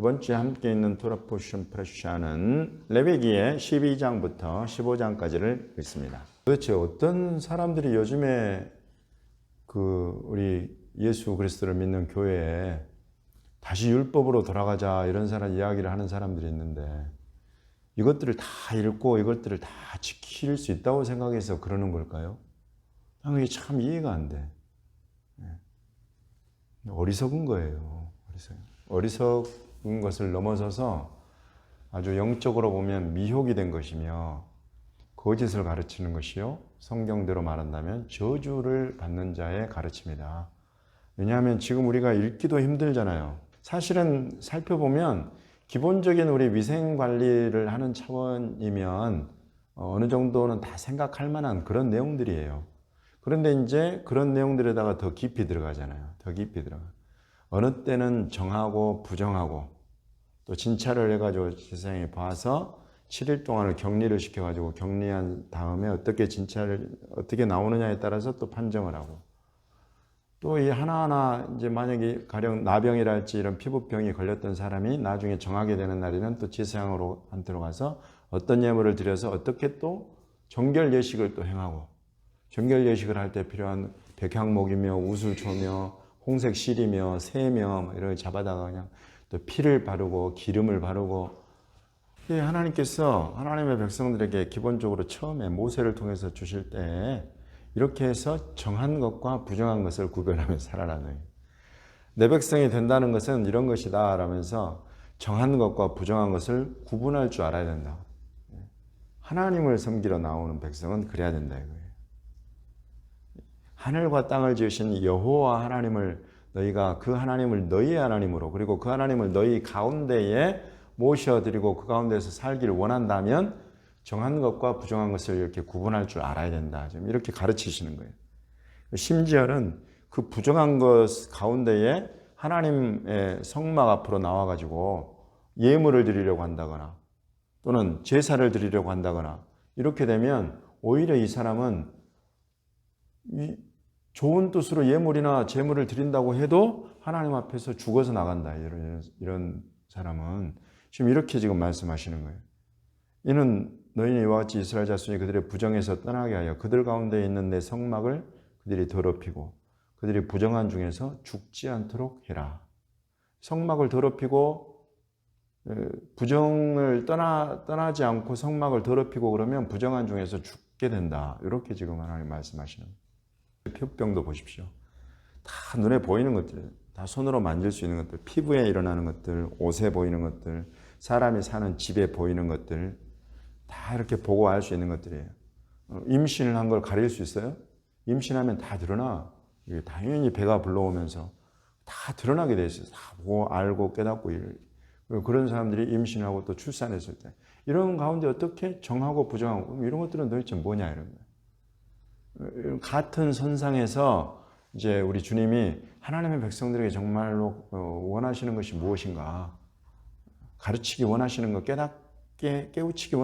이번 주에 함께 있는 토라 포션 프레시아는 레위기의 12장부터 15장까지를 읽습니다. 도대체 어떤 사람들이 요즘에 우리 예수 그리스도를 믿는 교회에 다시 율법으로 돌아가자 이런 사람 이야기를 하는 사람들이 있는데 이것들을 다 읽고 이것들을 다 지킬 수 있다고 생각해서 그러는 걸까요? 이게 참 이해가 안 돼. 어리석은 거예요. 어리석은 것을 넘어서서 아주 영적으로 보면 미혹이 된 것이며 거짓을 가르치는 것이요. 성경대로 말한다면 저주를 받는 자의 가르침이다. 왜냐하면 지금 우리가 읽기도 힘들잖아요. 사실은 살펴보면 기본적인 우리 위생 관리를 하는 차원이면 어느 정도는 다 생각할 만한 그런 내용들이에요. 그런데 이제 그런 내용들에다가 더 깊이 들어가잖아요. 더 깊이 들어가. 어느 때는 정하고 부정하고 또 진찰을 해가지고 세상에 봐서 7일 동안을 격리를 시켜가지고 격리한 다음에 어떻게 나오느냐에 따라서 또 판정을 하고 또 이 하나하나 이제 만약에 가령 나병이랄지 이런 피부병이 걸렸던 사람이 나중에 정하게 되는 날에는 또 제사장으로 안 들어가서 어떤 예물을 드려서 어떻게 또 정결 예식을 또 행하고 정결 예식을 할 때 필요한 백향목이며 우슬초며 홍색 실이며 새며 이렇게 잡아다가 그냥 또 피를 바르고 기름을 바르고 하나님께서 하나님의 백성들에게 기본적으로 처음에 모세를 통해서 주실 때 이렇게 해서 정한 것과 부정한 것을 구별하며 살아라는 내 백성이 된다는 것은 이런 것이다 라면서 정한 것과 부정한 것을 구분할 줄 알아야 된다. 하나님을 섬기러 나오는 백성은 그래야 된다 이거예요. 하늘과 땅을 지으신 여호와 하나님을 너희가 그 하나님을 너희의 하나님으로 그리고 그 하나님을 너희 가운데에 모셔드리고 그 가운데서 살기를 원한다면 정한 것과 부정한 것을 이렇게 구분할 줄 알아야 된다. 지금 이렇게 가르치시는 거예요. 심지어는 그 부정한 것 가운데에 하나님의 성막 앞으로 나와가지고 예물을 드리려고 한다거나 또는 제사를 드리려고 한다거나 이렇게 되면 오히려 이 사람은 좋은 뜻으로 예물이나 제물을 드린다고 해도 하나님 앞에서 죽어서 나간다. 이런 사람은 지금 이렇게 지금 말씀하시는 거예요. 이는 너희는 이와 같이 이스라엘 자손이 그들의 부정에서 떠나게 하여 그들 가운데 있는 내 성막을 그들이 더럽히고 그들이 부정한 중에서 죽지 않도록 해라. 성막을 더럽히고 부정을 떠나지 않고 성막을 더럽히고 그러면 부정한 중에서 죽게 된다. 이렇게 지금 하나님 말씀하시는 거예요. 피부병도 보십시오. 다 눈에 보이는 것들, 다 손으로 만질 수 있는 것들, 피부에 일어나는 것들, 옷에 보이는 것들, 사람이 사는 집에 보이는 것들, 다 이렇게 보고 알 수 있는 것들이에요. 임신을 한 걸 가릴 수 있어요? 임신하면 다 드러나. 당연히 배가 불러오면서 다 드러나게 돼 있어요. 다 보고 알고 깨닫고 그런 사람들이 임신하고 또 출산했을 때 이런 가운데 어떻게 정하고 부정하고 이런 것들은 도대체 뭐냐 이런 거예요. 같은 선상에서 이제 우리 주님이 하나님의 백성들에게 정말로 원하시는 것이 무엇인가 가르치기 원하시는 것 깨우치기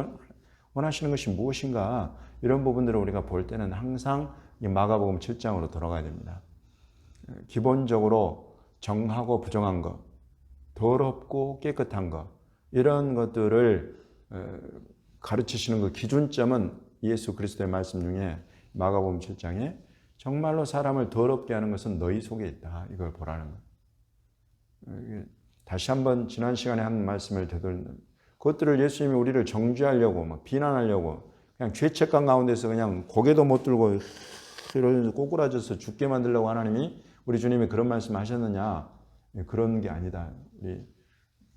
원하시는 것이 무엇인가 이런 부분들을 우리가 볼 때는 항상 이 마가복음 7장으로 돌아가야 됩니다. 기본적으로 정하고 부정한 것, 더럽고 깨끗한 것 이런 것들을 가르치시는 그 기준점은 예수 그리스도의 말씀 중에 마가복음 7장에 정말로 사람을 더럽게 하는 것은 너희 속에 있다. 이걸 보라는 거예요. 다시 한번 지난 시간에 한 말씀을 되돌리는 그것들을 예수님이 우리를 정죄하려고 막 비난하려고 그냥 죄책감 가운데서 그냥 고개도 못 들고 꼬꾸라져서 죽게 만들려고 하나님이 우리 주님이 그런 말씀 하셨느냐 그런 게 아니다. 우리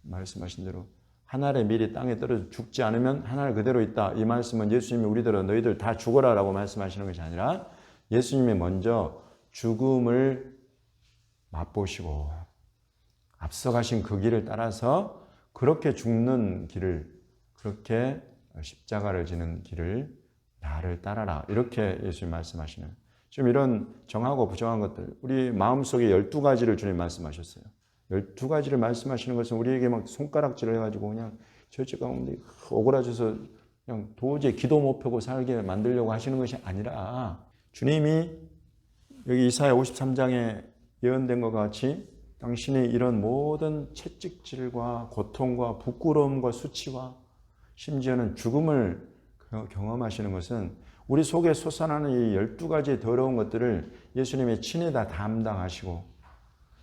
말씀하신 대로 한 알의 밀이 땅에 떨어져 죽지 않으면 한 알 그대로 있다. 이 말씀은 예수님이 우리들은 너희들 다 죽어라 라고 말씀하시는 것이 아니라 예수님이 먼저 죽음을 맛보시고 앞서가신 그 길을 따라서 그렇게 죽는 길을 그렇게 십자가를 지는 길을 나를 따라라 이렇게 예수님 말씀하시는 지금 이런 정하고 부정한 것들 우리 마음속에 12가지를 주님 말씀하셨어요. 12가지를 말씀하시는 것은 우리에게 막 손가락질을 해가지고 그냥 절제 가운데 오그라져서 그냥 도저히 기도 못 펴고 살게 만들려고 하시는 것이 아니라 주님이 여기 이사야 53장에 예언된 것 같이 당신이 이런 모든 채찍질과 고통과 부끄러움과 수치와 심지어는 죽음을 경험하시는 것은 우리 속에 솟아나는 이 12가지 더러운 것들을 예수님이 친히 다 담당하시고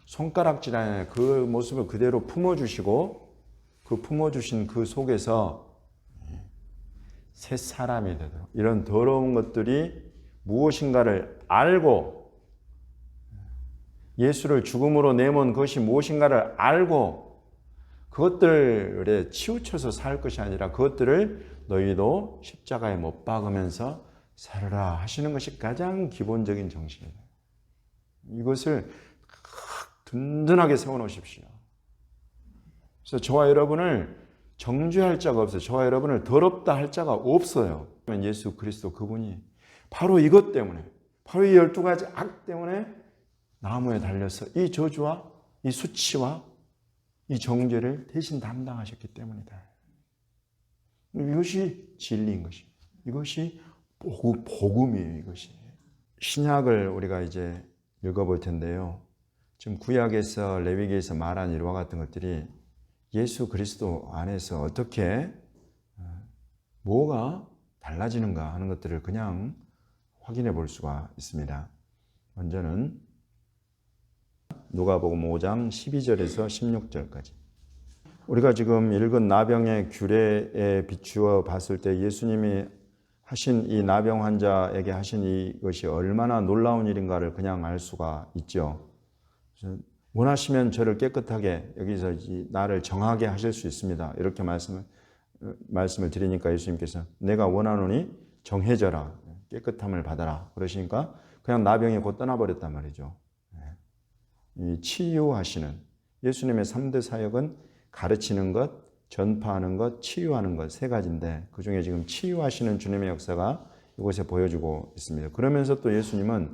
손가락질 안에 그 모습을 그대로 품어주시고 그 품어주신 그 속에서 새 사람이 되도록 이런 더러운 것들이 무엇인가를 알고 예수를 죽음으로 내몬 것이 무엇인가를 알고 그것들에 치우쳐서 살 것이 아니라 그것들을 너희도 십자가에 못 박으면서 살아라 하시는 것이 가장 기본적인 정신이에요. 이것을 든든하게 세워놓으십시오. 그래서 저와 여러분을 정죄할 자가 없어요. 저와 여러분을 더럽다 할 자가 없어요. 예수 그리스도 그분이 바로 이것 때문에 바로 이 12가지 악 때문에 나무에 달려서 이 저주와 이 수치와 이 정죄를 대신 담당하셨기 때문이다. 이것이 진리인 것입니다. 이것이 복음이에요. 이것이. 신약을 우리가 이제 읽어볼 텐데요. 지금 구약에서 레위기에서 말한 이와 같은 것들이 예수 그리스도 안에서 어떻게 뭐가 달라지는가 하는 것들을 그냥 확인해 볼 수가 있습니다. 먼저는 누가복음 5장 12절에서 16절까지. 우리가 지금 읽은 나병의 규례에 비추어 봤을 때 예수님이 하신 이 나병 환자에게 하신 이것이 얼마나 놀라운 일인가를 그냥 알 수가 있죠. 원하시면 저를 깨끗하게 여기서 나를 정하게 하실 수 있습니다. 이렇게 말씀을 드리니까 예수님께서 내가 원하노니 정해져라. 깨끗함을 받아라. 그러시니까 그냥 나병이 곧 떠나버렸단 말이죠. 이 치유하시는 예수님의 3대 사역은 가르치는 것, 전파하는 것, 치유하는 것 세 가지인데 그중에 지금 치유하시는 주님의 역사가 이곳에 보여주고 있습니다. 그러면서 또 예수님은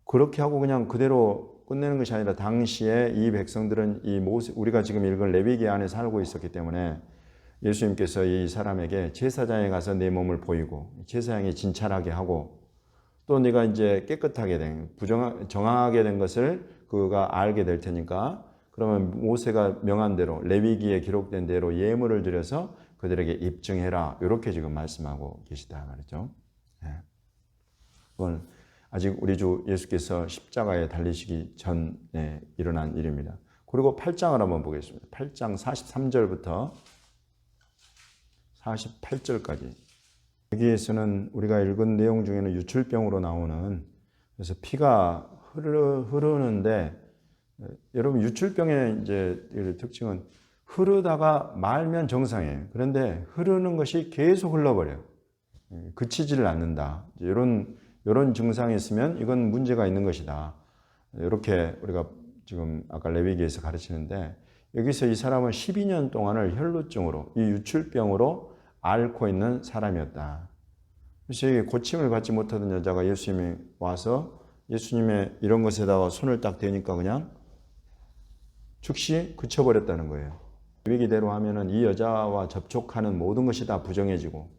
그렇게 하고 그냥 그대로 끝내는 것이 아니라 당시에 이 백성들은 우리가 지금 읽은 레위기 안에 살고 있었기 때문에 예수님께서 이 사람에게 제사장에 가서 내 몸을 보이고 제사장이 진찰하게 하고 또 네가 이제 깨끗하게 정하게 된 것을 그가 알게 될 테니까 그러면 모세가 명한 대로 레위기에 기록된 대로 예물을 드려서 그들에게 입증해라. 이렇게 지금 말씀하고 계시다 말이죠. 그건 아직 우리 주 예수께서 십자가에 달리시기 전에 일어난 일입니다. 그리고 8장을 한번 보겠습니다. 8장 43절부터 48절까지. 여기에서는 우리가 읽은 내용 중에는 유출병으로 나오는 그래서 피가 흐르는데 여러분 유출병의 이제 특징은 흐르다가 말면 정상이에요. 그런데 흐르는 것이 계속 흘러버려요. 그치지를 않는다. 이런 증상이 있으면 이건 문제가 있는 것이다. 이렇게 우리가 지금 아까 레위기에서 가르치는데 여기서 이 사람은 12년 동안을 혈루증으로 이 유출병으로 앓고 있는 사람이었다. 그래서 고침을 받지 못하던 여자가 예수님이 와서 예수님의 이런 것에다가 손을 딱 대니까 그냥 즉시 그쳐버렸다는 거예요. 레위기대로 하면은 이 여자와 접촉하는 모든 것이 다 부정해지고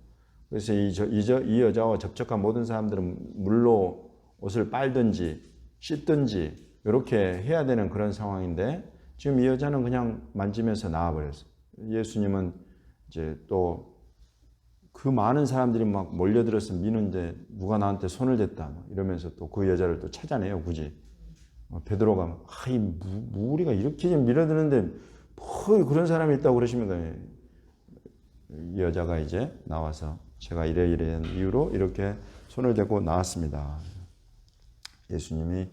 그래서 이 여자와 접촉한 모든 사람들은 물로 옷을 빨든지 씻든지 이렇게 해야 되는 그런 상황인데 지금 이 여자는 그냥 만지면서 나와버렸어요. 예수님은 이제 또 그 많은 사람들이 막 몰려들어서 미는데 누가 나한테 손을 댔다 이러면서 또 그 여자를 또 찾아내요. 굳이 베드로가 우리가 이렇게 밀어드는데 뭐 그런 사람이 있다고 그러십니까? 이 여자가 이제 나와서 제가 이러이러한 이유로 이렇게 손을 대고 나왔습니다. 예수님이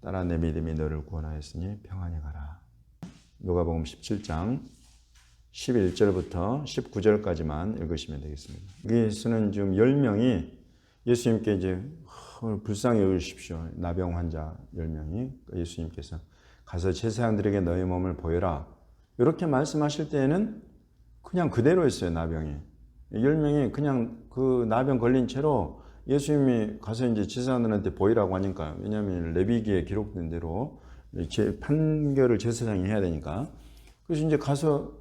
따라 내 믿음이 너를 구원하였으니 평안히 가라. 누가복음 17장 11절부터 19절까지만 읽으시면 되겠습니다. 여기서는 지금 10명이 예수님께 이제 불쌍히 여기십시오. 나병 환자 10명이 예수님께서 가서 제사장들에게 너희 몸을 보여라. 이렇게 말씀하실 때에는 그냥 그대로였어요. 나병이. 10명이 그냥 그 나병 걸린 채로 예수님이 가서 이제 제사장들한테 보이라고 하니까 왜냐하면 레위기에 기록된 대로 판결을 제사장이 해야 되니까 그래서 이제 가서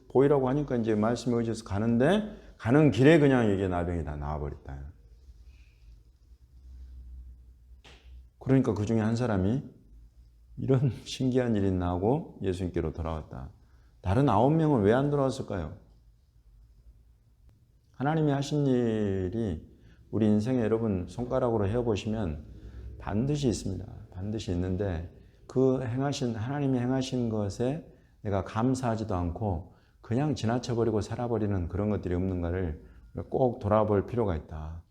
보이라고 하니까 이제 말씀에 의지해서 가는데 가는 길에 그냥 이게 나병이 다 나와버렸다. 그러니까 그 중에 한 사람이 이런 신기한 일이 나고 예수님께로 돌아왔다. 다른 9명은 왜 안 돌아왔을까요? 하나님이 하신 일이 우리 인생에 여러분 손가락으로 헤어보시면 반드시 있습니다. 반드시 있는데 그 하나님이 행하신 것에 내가 감사하지도 않고 그냥 지나쳐버리고 살아버리는 그런 것들이 없는가를 꼭 돌아볼 필요가 있다.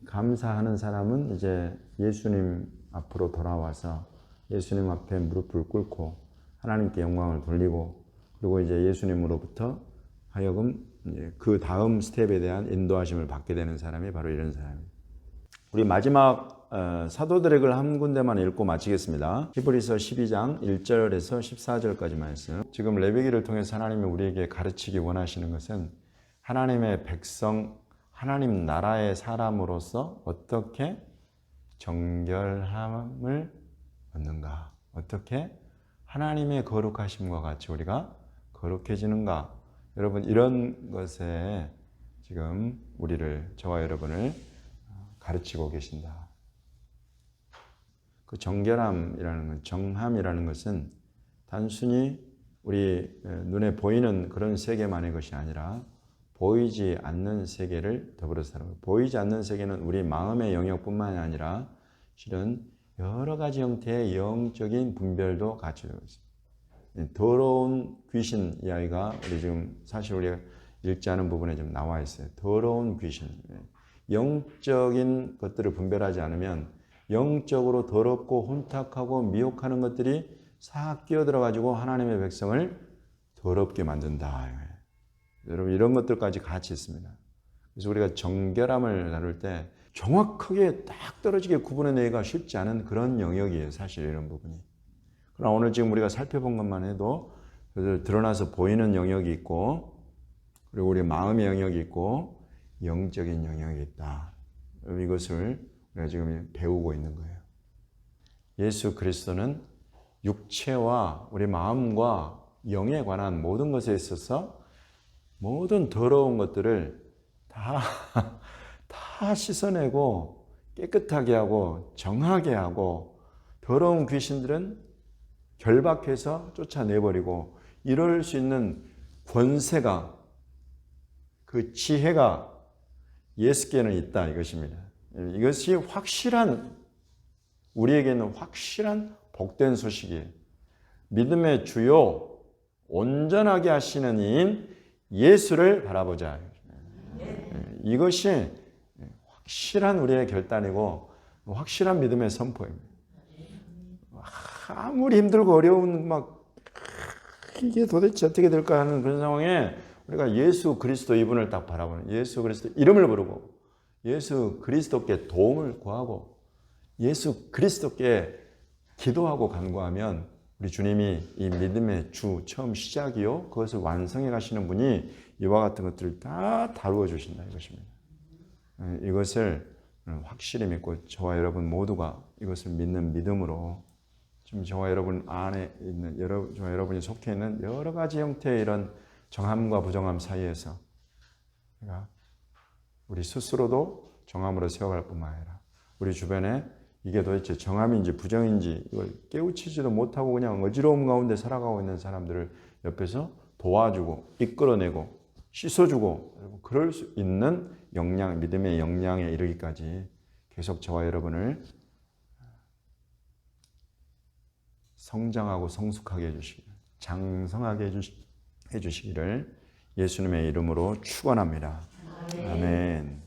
감사하는 사람은 이제 예수님 앞으로 돌아와서 예수님 앞에 무릎을 꿇고 하나님께 영광을 돌리고 그리고 이제 예수님으로부터 하여금 그 다음 스텝에 대한 인도하심을 받게 되는 사람이 바로 이런 사람입니다. 우리 마지막 사도들의 글 한 군데만 읽고 마치겠습니다. 히브리서 12장 1절에서 14절까지 말씀. 지금 레위기를 통해서 하나님이 우리에게 가르치기 원하시는 것은 하나님의 백성, 하나님 나라의 사람으로서 어떻게 정결함을 얻는가, 어떻게 하나님의 거룩하심과 같이 우리가 거룩해지는가. 여러분 이런 것에 지금 저와 여러분을 가르치고 계신다. 그 정결함이라는 것, 정함이라는 것은 단순히 우리 눈에 보이는 그런 세계만의 것이 아니라 보이지 않는 세계를 더불어 살아요. 보이지 않는 세계는 우리 마음의 영역뿐만이 아니라 실은 여러 가지 형태의 영적인 분별도 갖추고 있습니다. 더러운 귀신 이야기가 우리 지금 사실 우리가 읽지 않은 부분에 좀 나와 있어요. 더러운 귀신. 영적인 것들을 분별하지 않으면 영적으로 더럽고 혼탁하고 미혹하는 것들이 싹 끼어들어가지고 하나님의 백성을 더럽게 만든다. 여러분 이런 것들까지 같이 있습니다. 그래서 우리가 정결함을 다룰 때 정확하게 딱 떨어지게 구분해내기가 쉽지 않은 그런 영역이에요. 사실 이런 부분이. 그러나 오늘 지금 우리가 살펴본 것만 해도 드러나서 보이는 영역이 있고 그리고 우리 마음의 영역이 있고 영적인 영역이 있다. 이것을 우리가 지금 배우고 있는 거예요. 예수 그리스도는 육체와 우리 마음과 영에 관한 모든 것에 있어서 모든 더러운 것들을 다 씻어내고 깨끗하게 하고 정하게 하고 더러운 귀신들은 결박해서 쫓아내버리고 이럴 수 있는 권세가 그 지혜가 예수께는 있다 이것입니다. 이것이 우리에게는 확실한 복된 소식이에요. 믿음의 주요 온전하게 하시는 이인 예수를 바라보자. 이것이 확실한 우리의 결단이고 확실한 믿음의 선포입니다. 아무리 힘들고 어려운 이게 도대체 어떻게 될까 하는 그런 상황에 우리가 예수 그리스도 이분을 딱 바라보는 예수 그리스도 이름을 부르고 예수 그리스도께 도움을 구하고 예수 그리스도께 기도하고 간구하면 우리 주님이 이 믿음의 주 처음 시작이요 그것을 완성해 가시는 분이 이와 같은 것들을 다 다루어 주신다 이것입니다. 이것을 확실히 믿고 저와 여러분 모두가 이것을 믿는 믿음으로 지금 저와 여러분 안에 있는 저와 여러분이 속해 있는 여러 가지 형태의 이런 정함과 부정함 사이에서 우리 스스로도 정함으로 세워갈 뿐만 아니라 우리 주변에 이게 도대체 정함인지 부정인지 이걸 깨우치지도 못하고 그냥 어지러움 가운데 살아가고 있는 사람들을 옆에서 도와주고 이끌어내고 씻어주고 그럴 수 있는 역량, 믿음의 역량에 이르기까지 계속 저와 여러분을 성장하고 성숙하게 해주시기를 장성하게 해주시기를 예수님의 이름으로 축원합니다. 아멘.